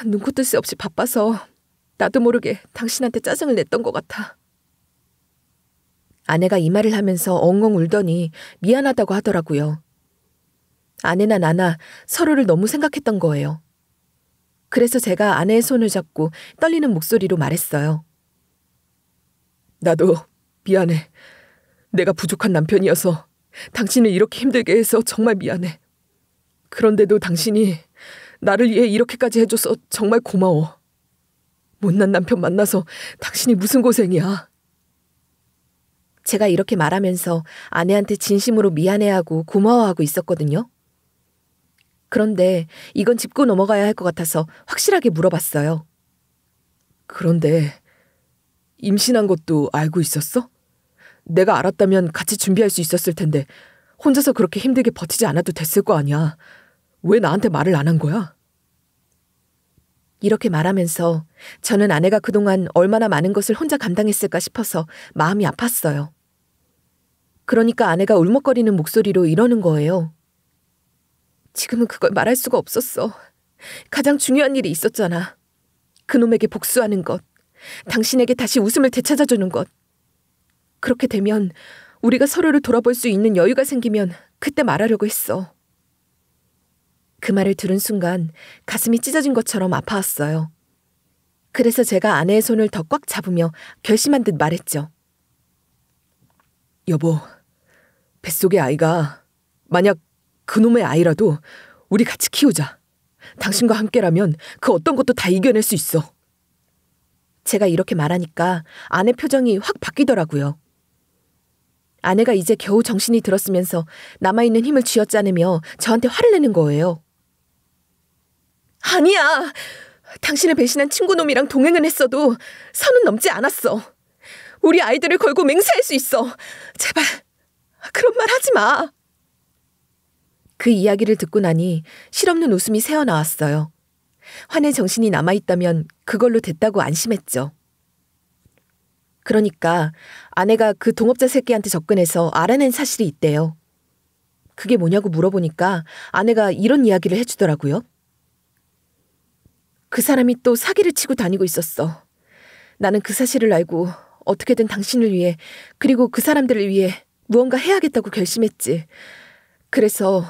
눈코 뜰 새 없이 바빠서 나도 모르게 당신한테 짜증을 냈던 것 같아. 아내가 이 말을 하면서 엉엉 울더니 미안하다고 하더라고요. 아내나 나나 서로를 너무 생각했던 거예요. 그래서 제가 아내의 손을 잡고 떨리는 목소리로 말했어요. 나도 미안해. 내가 부족한 남편이어서 당신을 이렇게 힘들게 해서 정말 미안해. 그런데도 당신이 나를 위해 이렇게까지 해줘서 정말 고마워. 못난 남편 만나서 당신이 무슨 고생이야. 제가 이렇게 말하면서 아내한테 진심으로 미안해하고 고마워하고 있었거든요. 그런데 이건 짚고 넘어가야 할 것 같아서 확실하게 물어봤어요. 그런데 임신한 것도 알고 있었어? 내가 알았다면 같이 준비할 수 있었을 텐데 혼자서 그렇게 힘들게 버티지 않아도 됐을 거 아니야. 왜 나한테 말을 안 한 거야? 이렇게 말하면서 저는 아내가 그동안 얼마나 많은 것을 혼자 감당했을까 싶어서 마음이 아팠어요. 그러니까 아내가 울먹거리는 목소리로 이러는 거예요. 지금은 그걸 말할 수가 없었어. 가장 중요한 일이 있었잖아. 그놈에게 복수하는 것. 당신에게 다시 웃음을 되찾아주는 것. 그렇게 되면 우리가 서로를 돌아볼 수 있는 여유가 생기면 그때 말하려고 했어. 그 말을 들은 순간 가슴이 찢어진 것처럼 아파왔어요. 그래서 제가 아내의 손을 더 꽉 잡으며 결심한 듯 말했죠. 여보, 뱃속의 아이가 만약 그놈의 아이라도 우리 같이 키우자. 당신과 함께라면 그 어떤 것도 다 이겨낼 수 있어. 제가 이렇게 말하니까 아내 표정이 확 바뀌더라고요. 아내가 이제 겨우 정신이 들었으면서 남아있는 힘을 쥐어짜내며 저한테 화를 내는 거예요. 아니야! 당신을 배신한 친구놈이랑 동행은 했어도 선은 넘지 않았어. 우리 아이들을 걸고 맹세할 수 있어. 제발 그런 말 하지 마. 그 이야기를 듣고 나니 실없는 웃음이 새어나왔어요. 화낼 정신이 남아있다면 그걸로 됐다고 안심했죠. 그러니까 아내가 그 동업자 새끼한테 접근해서 알아낸 사실이 있대요. 그게 뭐냐고 물어보니까 아내가 이런 이야기를 해주더라고요. 그 사람이 또 사기를 치고 다니고 있었어. 나는 그 사실을 알고 어떻게든 당신을 위해 그리고 그 사람들을 위해 무언가 해야겠다고 결심했지. 그래서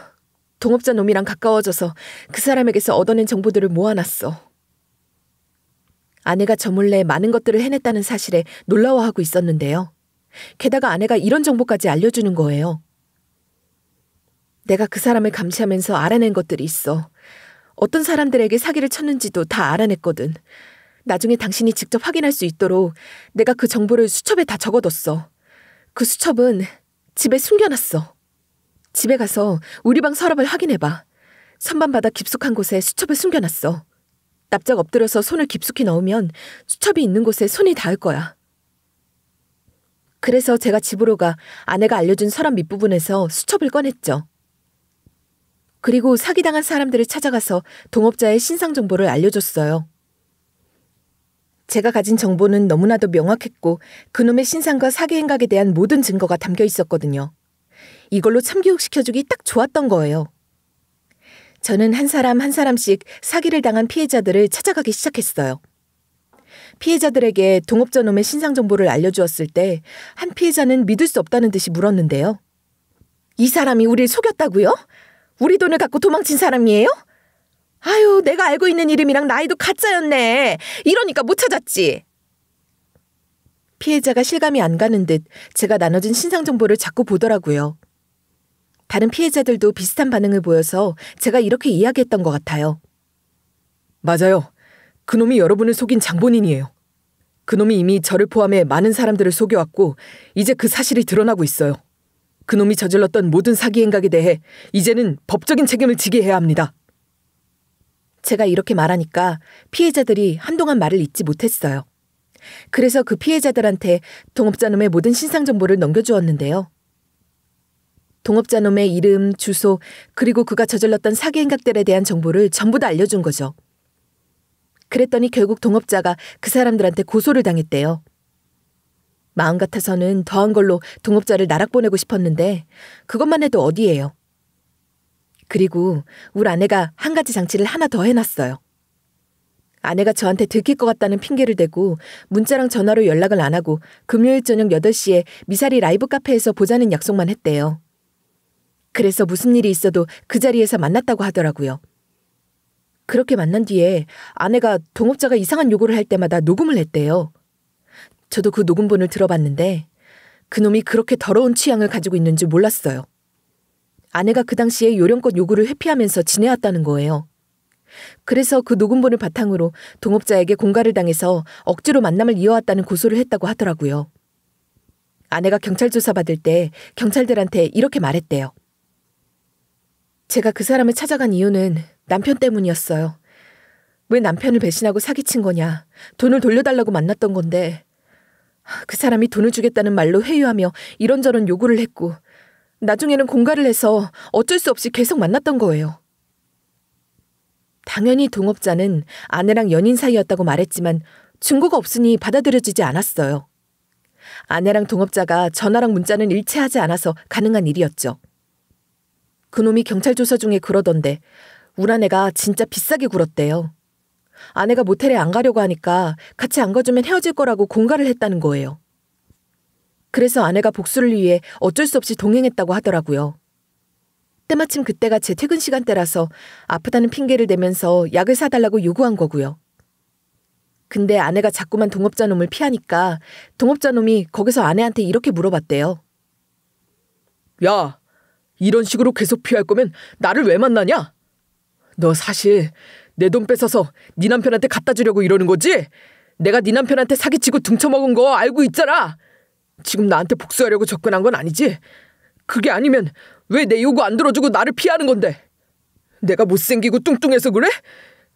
동업자 놈이랑 가까워져서 그 사람에게서 얻어낸 정보들을 모아놨어. 아내가 저 몰래 많은 것들을 해냈다는 사실에 놀라워하고 있었는데요. 게다가 아내가 이런 정보까지 알려주는 거예요. 내가 그 사람을 감시하면서 알아낸 것들이 있어. 어떤 사람들에게 사기를 쳤는지도 다 알아냈거든. 나중에 당신이 직접 확인할 수 있도록 내가 그 정보를 수첩에 다 적어뒀어. 그 수첩은 집에 숨겨놨어. 집에 가서 우리 방 서랍을 확인해봐. 선반바닥 깊숙한 곳에 수첩을 숨겨놨어. 납작 엎드려서 손을 깊숙이 넣으면 수첩이 있는 곳에 손이 닿을 거야. 그래서 제가 집으로 가 아내가 알려준 서랍 밑부분에서 수첩을 꺼냈죠. 그리고 사기당한 사람들을 찾아가서 동업자의 신상 정보를 알려줬어요. 제가 가진 정보는 너무나도 명확했고 그놈의 신상과 사기 행각에 대한 모든 증거가 담겨 있었거든요. 이걸로 참교육시켜주기 딱 좋았던 거예요. 저는 한 사람 한 사람씩 사기를 당한 피해자들을 찾아가기 시작했어요. 피해자들에게 동업자놈의 신상 정보를 알려주었을 때 한 피해자는 믿을 수 없다는 듯이 물었는데요. 이 사람이 우리를 속였다고요? 우리 돈을 갖고 도망친 사람이에요? 아유, 내가 알고 있는 이름이랑 나이도 가짜였네. 이러니까 못 찾았지. 피해자가 실감이 안 가는 듯 제가 나눠준 신상 정보를 자꾸 보더라고요. 다른 피해자들도 비슷한 반응을 보여서 제가 이렇게 이야기했던 것 같아요. 맞아요. 그놈이 여러분을 속인 장본인이에요. 그놈이 이미 저를 포함해 많은 사람들을 속여왔고 이제 그 사실이 드러나고 있어요. 그놈이 저질렀던 모든 사기 행각에 대해 이제는 법적인 책임을 지게 해야 합니다. 제가 이렇게 말하니까 피해자들이 한동안 말을 잇지 못했어요. 그래서 그 피해자들한테 동업자놈의 모든 신상 정보를 넘겨주었는데요. 동업자놈의 이름, 주소, 그리고 그가 저질렀던 사기 행각들에 대한 정보를 전부 다 알려준 거죠. 그랬더니 결국 동업자가 그 사람들한테 고소를 당했대요. 마음 같아서는 더한 걸로 동업자를 나락 보내고 싶었는데 그것만 해도 어디예요. 그리고 우리 아내가 한 가지 장치를 하나 더 해놨어요. 아내가 저한테 들킬 것 같다는 핑계를 대고 문자랑 전화로 연락을 안 하고 금요일 저녁 8시에 미사리 라이브 카페에서 보자는 약속만 했대요. 그래서 무슨 일이 있어도 그 자리에서 만났다고 하더라고요. 그렇게 만난 뒤에 아내가 동업자가 이상한 요구를 할 때마다 녹음을 했대요. 저도 그 녹음본을 들어봤는데 그놈이 그렇게 더러운 취향을 가지고 있는 줄 몰랐어요. 아내가 그 당시에 요령껏 요구를 회피하면서 지내왔다는 거예요. 그래서 그 녹음본을 바탕으로 동업자에게 공갈을 당해서 억지로 만남을 이어왔다는 고소를 했다고 하더라고요. 아내가 경찰 조사받을 때 경찰들한테 이렇게 말했대요. 제가 그 사람을 찾아간 이유는 남편 때문이었어요. 왜 남편을 배신하고 사기친 거냐. 돈을 돌려달라고 만났던 건데 그 사람이 돈을 주겠다는 말로 회유하며 이런저런 요구를 했고 나중에는 공갈을 해서 어쩔 수 없이 계속 만났던 거예요. 당연히 동업자는 아내랑 연인 사이였다고 말했지만 증거가 없으니 받아들여지지 않았어요. 아내랑 동업자가 전화랑 문자는 일치하지 않아서 가능한 일이었죠. 그놈이 경찰 조사 중에 그러던데 우리 아내가 진짜 비싸게 굴었대요. 아내가 모텔에 안 가려고 하니까 같이 안 가주면 헤어질 거라고 공갈을 했다는 거예요. 그래서 아내가 복수를 위해 어쩔 수 없이 동행했다고 하더라고요. 때마침 그때가 제 퇴근 시간대라서 아프다는 핑계를 대면서 약을 사달라고 요구한 거고요. 근데 아내가 자꾸만 동업자 놈을 피하니까 동업자 놈이 거기서 아내한테 이렇게 물어봤대요. 야, 이런 식으로 계속 피할 거면 나를 왜 만나냐? 너 사실 내 돈 뺏어서 네 남편한테 갖다 주려고 이러는 거지? 내가 네 남편한테 사기치고 등쳐먹은 거 알고 있잖아. 지금 나한테 복수하려고 접근한 건 아니지? 그게 아니면 왜 내 요구 안 들어주고 나를 피하는 건데? 내가 못생기고 뚱뚱해서 그래?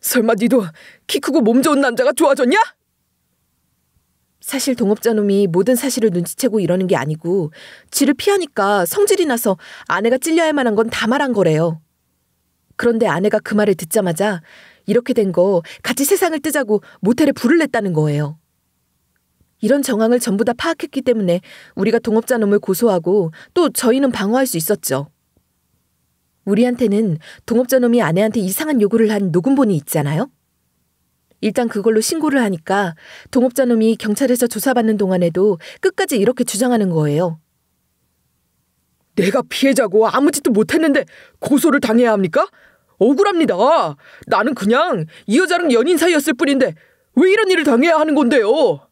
설마 니도 키 크고 몸 좋은 남자가 좋아졌냐? 사실 동업자 놈이 모든 사실을 눈치채고 이러는 게 아니고 지를 피하니까 성질이 나서 아내가 찔려야 할 만한 건 다 말한 거래요. 그런데 아내가 그 말을 듣자마자 이렇게 된 거 같이 세상을 뜨자고 모텔에 불을 냈다는 거예요. 이런 정황을 전부 다 파악했기 때문에 우리가 동업자 놈을 고소하고 또 저희는 방어할 수 있었죠. 우리한테는 동업자 놈이 아내한테 이상한 요구를 한 녹음본이 있잖아요. 일단 그걸로 신고를 하니까 동업자 놈이 경찰에서 조사받는 동안에도 끝까지 이렇게 주장하는 거예요. 내가 피해자고 아무 짓도 못했는데 고소를 당해야 합니까? 억울합니다. 나는 그냥 이 여자랑 연인 사이였을 뿐인데 왜 이런 일을 당해야 하는 건데요?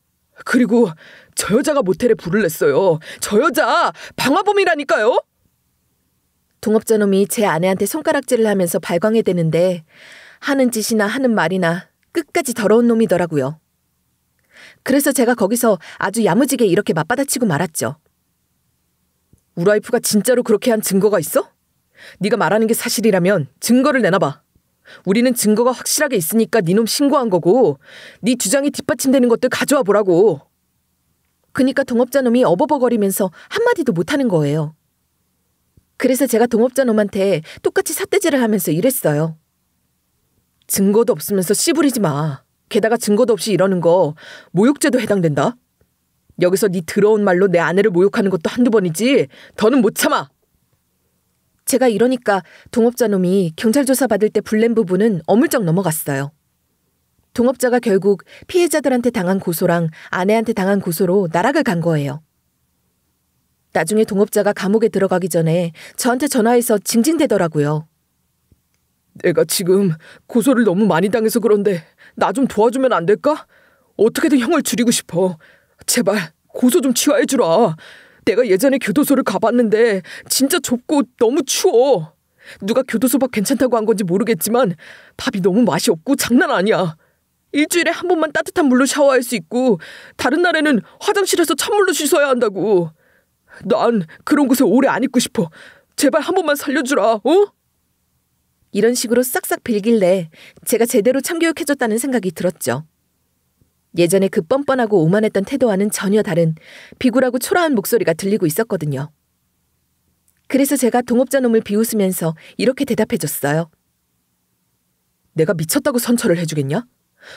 그리고 저 여자가 모텔에 불을 냈어요. 저 여자 방화범이라니까요. 동업자 놈이 제 아내한테 손가락질을 하면서 발광해대는데 하는 짓이나 하는 말이나 끝까지 더러운 놈이더라고요. 그래서 제가 거기서 아주 야무지게 이렇게 맞받아치고 말았죠. 우리 와이프가 진짜로 그렇게 한 증거가 있어? 네가 말하는 게 사실이라면 증거를 내놔봐. 우리는 증거가 확실하게 있으니까 네놈 신고한 거고 네 주장이 뒷받침되는 것들 가져와 보라고. 그니까 동업자 놈이 어버버거리면서 한마디도 못하는 거예요. 그래서 제가 동업자 놈한테 똑같이 삿대질을 하면서 이랬어요. 증거도 없으면서 씨부리지 마. 게다가 증거도 없이 이러는 거 모욕죄도 해당된다. 여기서 네 더러운 말로 내 아내를 모욕하는 것도 한두 번이지 더는 못 참아. 제가 이러니까 동업자 놈이 경찰 조사 받을 때 불낸 부분은 어물쩍 넘어갔어요. 동업자가 결국 피해자들한테 당한 고소랑 아내한테 당한 고소로 나락을 간 거예요. 나중에 동업자가 감옥에 들어가기 전에 저한테 전화해서 징징대더라고요. 내가 지금 고소를 너무 많이 당해서 그런데 나 좀 도와주면 안 될까? 어떻게든 형을 줄이고 싶어. 제발 고소 좀 취하해주라. 내가 예전에 교도소를 가봤는데 진짜 좁고 너무 추워. 누가 교도소 밥 괜찮다고 한 건지 모르겠지만 밥이 너무 맛이 없고 장난 아니야. 일주일에 한 번만 따뜻한 물로 샤워할 수 있고 다른 날에는 화장실에서 찬물로 씻어야 한다고. 난 그런 곳에 오래 안 있고 싶어. 제발 한 번만 살려주라. 이런 식으로 싹싹 빌길래 제가 제대로 참교육해줬다는 생각이 들었죠. 예전에 그 뻔뻔하고 오만했던 태도와는 전혀 다른 비굴하고 초라한 목소리가 들리고 있었거든요. 그래서 제가 동업자 놈을 비웃으면서 이렇게 대답해줬어요. 내가 미쳤다고 선처를 해주겠냐?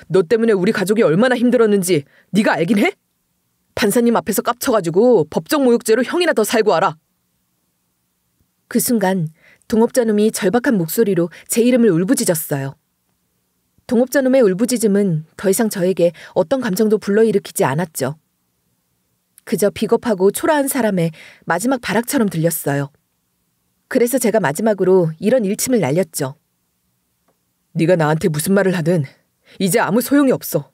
너 때문에 우리 가족이 얼마나 힘들었는지 네가 알긴 해? 판사님 앞에서 깝쳐가지고 법정 모욕죄로 형이나 더 살고 와라. 그 순간 동업자 놈이 절박한 목소리로 제 이름을 울부짖었어요. 동업자 놈의 울부짖음은 더 이상 저에게 어떤 감정도 불러일으키지 않았죠. 그저 비겁하고 초라한 사람의 마지막 발악처럼 들렸어요. 그래서 제가 마지막으로 이런 일침을 날렸죠. 네가 나한테 무슨 말을 하든 이제 아무 소용이 없어.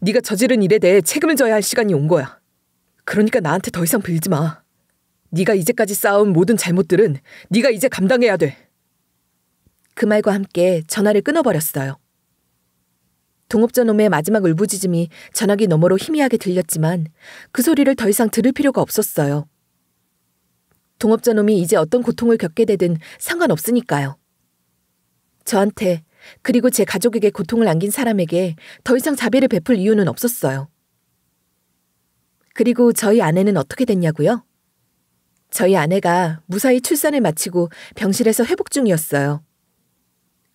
네가 저지른 일에 대해 책임을 져야 할 시간이 온 거야. 그러니까 나한테 더 이상 빌지 마. 네가 이제까지 쌓아온 모든 잘못들은 네가 이제 감당해야 돼. 그 말과 함께 전화를 끊어버렸어요. 동업자 놈의 마지막 울부짖음이 전화기 너머로 희미하게 들렸지만 그 소리를 더 이상 들을 필요가 없었어요. 동업자 놈이 이제 어떤 고통을 겪게 되든 상관없으니까요. 저한테 그리고 제 가족에게 고통을 안긴 사람에게 더 이상 자비를 베풀 이유는 없었어요. 그리고 저희 아내는 어떻게 됐냐고요? 저희 아내가 무사히 출산을 마치고 병실에서 회복 중이었어요.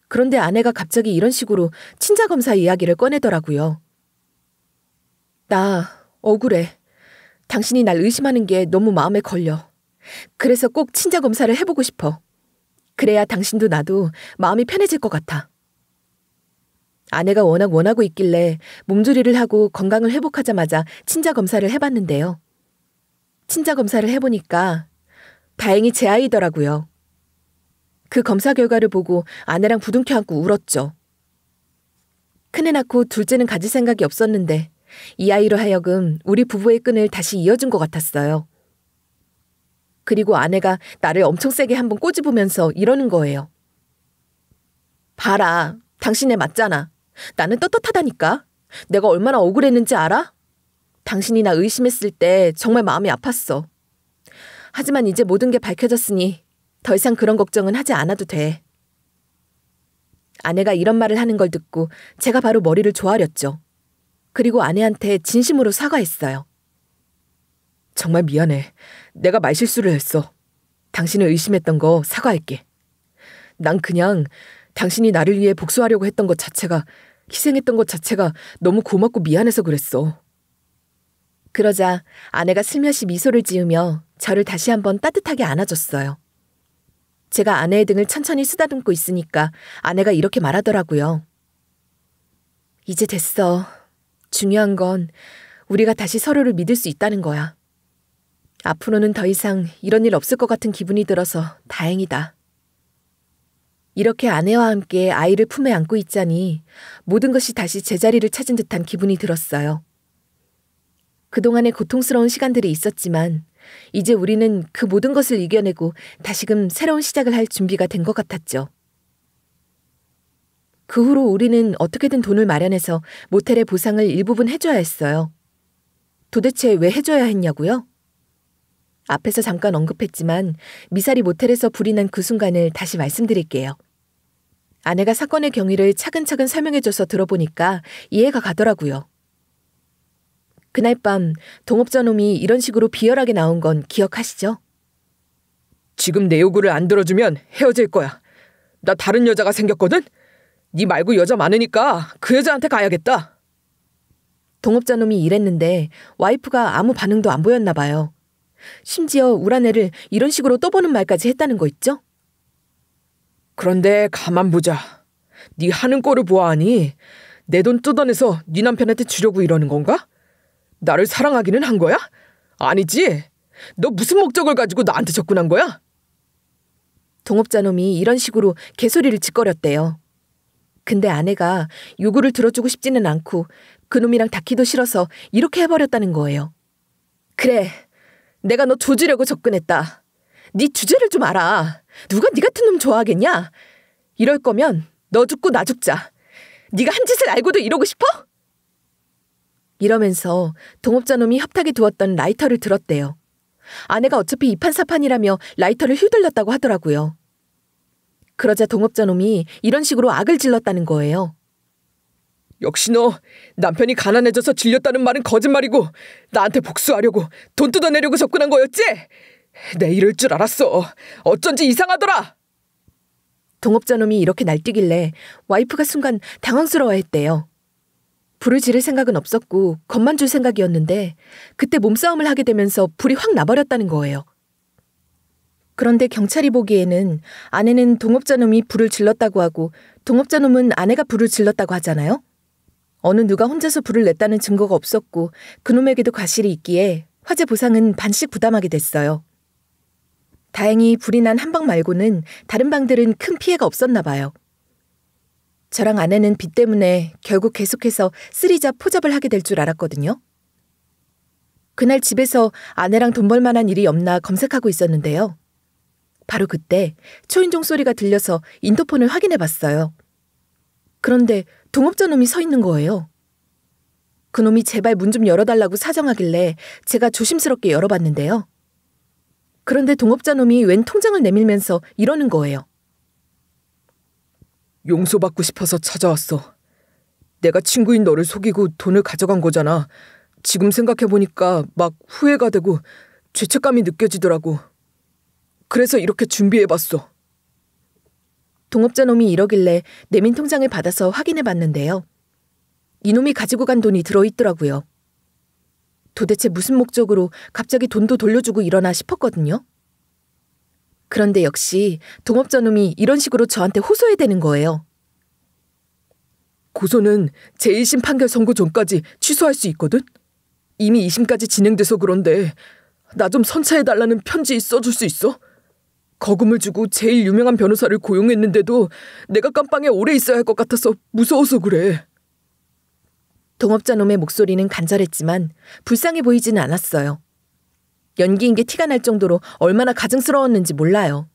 그런데 아내가 갑자기 이런 식으로 친자검사 이야기를 꺼내더라고요. 나 억울해. 당신이 날 의심하는 게 너무 마음에 걸려. 그래서 꼭 친자검사를 해보고 싶어. 그래야 당신도 나도 마음이 편해질 것 같아. 아내가 워낙 원하고 있길래 몸조리를 하고 건강을 회복하자마자 친자검사를 해봤는데요. 친자검사를 해보니까 다행히 제 아이더라고요. 그 검사 결과를 보고 아내랑 부둥켜 안고 울었죠. 큰애 낳고 둘째는 가질 생각이 없었는데 이 아이로 하여금 우리 부부의 끈을 다시 이어준 것 같았어요. 그리고 아내가 나를 엄청 세게 한번 꼬집으면서 이러는 거예요. 봐라, 당신애 맞잖아. 나는 떳떳하다니까. 내가 얼마나 억울했는지 알아? 당신이 나 의심했을 때 정말 마음이 아팠어. 하지만 이제 모든 게 밝혀졌으니 더 이상 그런 걱정은 하지 않아도 돼. 아내가 이런 말을 하는 걸 듣고 제가 바로 머리를 조아렸죠. 그리고 아내한테 진심으로 사과했어요. 정말 미안해. 내가 말실수를 했어. 당신을 의심했던 거 사과할게. 난 그냥 당신이 나를 위해 복수하려고 했던 것 자체가, 희생했던 것 자체가 너무 고맙고 미안해서 그랬어. 그러자 아내가 슬며시 미소를 지으며 저를 다시 한번 따뜻하게 안아줬어요. 제가 아내의 등을 천천히 쓰다듬고 있으니까 아내가 이렇게 말하더라고요. 이제 됐어. 중요한 건 우리가 다시 서로를 믿을 수 있다는 거야. 앞으로는 더 이상 이런 일 없을 것 같은 기분이 들어서 다행이다. 이렇게 아내와 함께 아이를 품에 안고 있자니 모든 것이 다시 제자리를 찾은 듯한 기분이 들었어요. 그동안의 고통스러운 시간들이 있었지만 이제 우리는 그 모든 것을 이겨내고 다시금 새로운 시작을 할 준비가 된 것 같았죠. 그 후로 우리는 어떻게든 돈을 마련해서 모텔의 보상을 일부분 해줘야 했어요. 도대체 왜 해줘야 했냐고요? 앞에서 잠깐 언급했지만 미사리 모텔에서 불이 난 그 순간을 다시 말씀드릴게요. 아내가 사건의 경위를 차근차근 설명해줘서 들어보니까 이해가 가더라고요. 그날 밤 동업자 놈이 이런 식으로 비열하게 나온 건 기억하시죠? 지금 내 요구를 안 들어주면 헤어질 거야. 나 다른 여자가 생겼거든? 네 말고 여자 많으니까 그 여자한테 가야겠다. 동업자 놈이 이랬는데 와이프가 아무 반응도 안 보였나 봐요. 심지어 우리 아내를 이런 식으로 떠보는 말까지 했다는 거 있죠? 그런데 가만 보자. 네 하는 꼴을 보아하니 내 돈 뜯어내서 네 남편한테 주려고 이러는 건가? 나를 사랑하기는 한 거야? 아니지? 너 무슨 목적을 가지고 나한테 접근한 거야? 동업자놈이 이런 식으로 개소리를 짓거렸대요. 근데 아내가 요구를 들어주고 싶지는 않고 그놈이랑 닿기도 싫어서 이렇게 해버렸다는 거예요. 그래, 내가 너 조지려고 접근했다. 네 주제를 좀 알아. 누가 네 같은 놈 좋아하겠냐? 이럴 거면 너 죽고 나 죽자. 네가 한 짓을 알고도 이러고 싶어? 이러면서 동업자놈이 협탁에 두었던 라이터를 들었대요. 아내가 어차피 이판사판이라며 라이터를 휘둘렀다고 하더라고요. 그러자 동업자놈이 이런 식으로 악을 질렀다는 거예요. 역시 너 남편이 가난해져서 질렸다는 말은 거짓말이고 나한테 복수하려고 돈 뜯어내려고 접근한 거였지? 내 이럴 줄 알았어. 어쩐지 이상하더라. 동업자놈이 이렇게 날뛰길래 와이프가 순간 당황스러워했대요. 불을 지를 생각은 없었고 겁만 줄 생각이었는데 그때 몸싸움을 하게 되면서 불이 확 나버렸다는 거예요. 그런데 경찰이 보기에는 아내는 동업자놈이 불을 질렀다고 하고 동업자놈은 아내가 불을 질렀다고 하잖아요. 어느 누가 혼자서 불을 냈다는 증거가 없었고 그놈에게도 과실이 있기에 화재 보상은 반씩 부담하게 됐어요. 다행히 불이 난 한 방 말고는 다른 방들은 큰 피해가 없었나 봐요. 저랑 아내는 빚 때문에 결국 계속해서 쓰리잡 포잡을 하게 될 줄 알았거든요. 그날 집에서 아내랑 돈 벌 만한 일이 없나 검색하고 있었는데요. 바로 그때 초인종 소리가 들려서 인터폰을 확인해 봤어요. 그런데 동업자놈이 서 있는 거예요. 그놈이 제발 문 좀 열어달라고 사정하길래 제가 조심스럽게 열어봤는데요. 그런데 동업자놈이 웬 통장을 내밀면서 이러는 거예요. 용서받고 싶어서 찾아왔어. 내가 친구인 너를 속이고 돈을 가져간 거잖아. 지금 생각해보니까 막 후회가 되고 죄책감이 느껴지더라고. 그래서 이렇게 준비해봤어. 동업자놈이 이러길래 내민 통장을 받아서 확인해봤는데요. 이놈이 가지고 간 돈이 들어있더라고요. 도대체 무슨 목적으로 갑자기 돈도 돌려주고 이러나 싶었거든요. 그런데 역시 동업자놈이 이런 식으로 저한테 호소해대는 거예요. 고소는 제1심 판결 선고 전까지 취소할 수 있거든? 이미 2심까지 진행돼서 그런데 나 좀 선차해달라는 편지 써줄 수 있어? 거금을 주고 제일 유명한 변호사를 고용했는데도 내가 깜빵에 오래 있어야 할 것 같아서 무서워서 그래. 동업자놈의 목소리는 간절했지만 불쌍해 보이지는 않았어요. 연기인 게 티가 날 정도로 얼마나 가증스러웠는지 몰라요.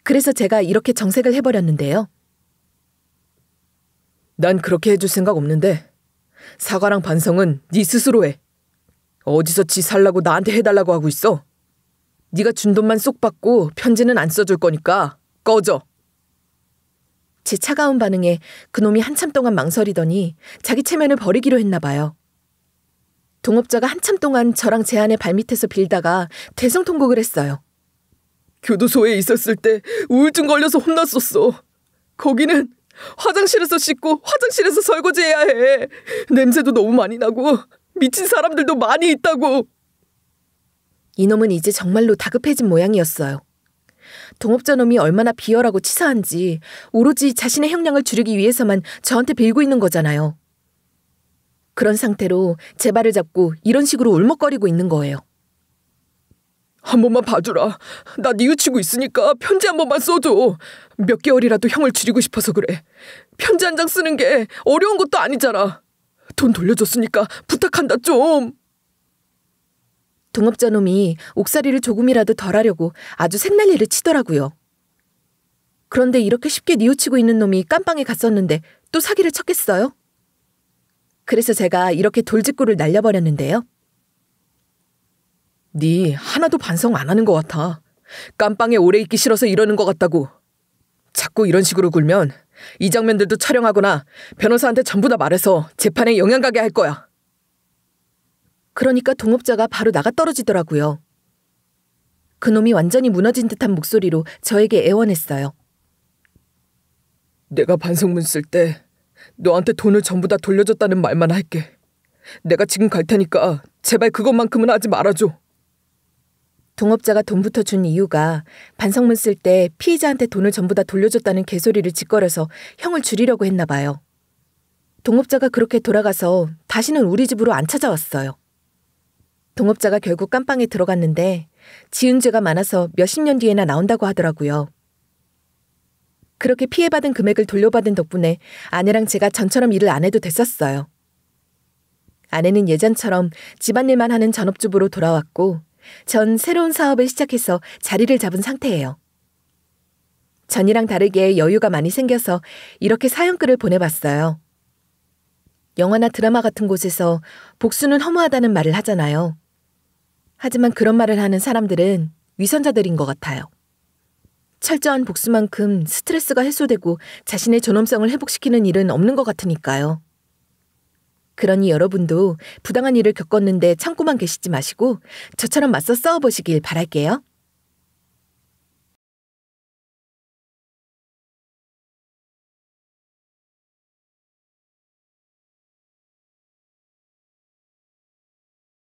그래서 제가 이렇게 정색을 해버렸는데요. 난 그렇게 해줄 생각 없는데 사과랑 반성은 네 스스로 해. 어디서 지 살라고 나한테 해달라고 하고 있어? 네가 준 돈만 쏙 받고 편지는 안 써줄 거니까 꺼져. 제 차가운 반응에 그놈이 한참 동안 망설이더니 자기 체면을 버리기로 했나 봐요. 동업자가 한참 동안 저랑 제 아내 발밑에서 빌다가 대성통곡을 했어요. 교도소에 있었을 때 우울증 걸려서 혼났었어. 거기는 화장실에서 씻고 화장실에서 설거지해야 해. 냄새도 너무 많이 나고 미친 사람들도 많이 있다고. 이놈은 이제 정말로 다급해진 모양이었어요. 동업자놈이 얼마나 비열하고 치사한지 오로지 자신의 형량을 줄이기 위해서만 저한테 빌고 있는 거잖아요. 그런 상태로 제 발을 잡고 이런 식으로 울먹거리고 있는 거예요. 한 번만 봐주라. 나 뉘우치고 있으니까 편지 한 번만 써줘. 몇 개월이라도 형을 줄이고 싶어서 그래. 편지 한 장 쓰는 게 어려운 것도 아니잖아. 돈 돌려줬으니까 부탁한다 좀. 동업자놈이 옥살이를 조금이라도 덜 하려고 아주 생난리를 치더라고요. 그런데 이렇게 쉽게 뉘우치고 있는 놈이 깜빵에 갔었는데 또 사기를 쳤겠어요? 그래서 제가 이렇게 돌직구를 날려버렸는데요. 네 하나도 반성 안 하는 것 같아. 깜빵에 오래 있기 싫어서 이러는 것 같다고. 자꾸 이런 식으로 굴면 이 장면들도 촬영하거나 변호사한테 전부 다 말해서 재판에 영향 가게 할 거야. 그러니까 동업자가 바로 나가 떨어지더라고요. 그놈이 완전히 무너진 듯한 목소리로 저에게 애원했어요. 내가 반성문 쓸 때 너한테 돈을 전부 다 돌려줬다는 말만 할게. 내가 지금 갈 테니까 제발 그것만큼은 하지 말아줘. 동업자가 돈부터 준 이유가 반성문 쓸 때 피해자한테 돈을 전부 다 돌려줬다는 개소리를 짓거려서 형을 줄이려고 했나 봐요. 동업자가 그렇게 돌아가서 다시는 우리 집으로 안 찾아왔어요. 동업자가 결국 깜빵에 들어갔는데 지은 죄가 많아서 몇십 년 뒤에나 나온다고 하더라고요. 그렇게 피해받은 금액을 돌려받은 덕분에 아내랑 제가 전처럼 일을 안 해도 됐었어요. 아내는 예전처럼 집안일만 하는 전업주부로 돌아왔고 전 새로운 사업을 시작해서 자리를 잡은 상태예요. 전이랑 다르게 여유가 많이 생겨서 이렇게 사연글을 보내봤어요. 영화나 드라마 같은 곳에서 복수는 허무하다는 말을 하잖아요. 하지만 그런 말을 하는 사람들은 위선자들인 것 같아요. 철저한 복수만큼 스트레스가 해소되고 자신의 존엄성을 회복시키는 일은 없는 것 같으니까요. 그러니 여러분도 부당한 일을 겪었는데 참고만 계시지 마시고 저처럼 맞서 싸워보시길 바랄게요.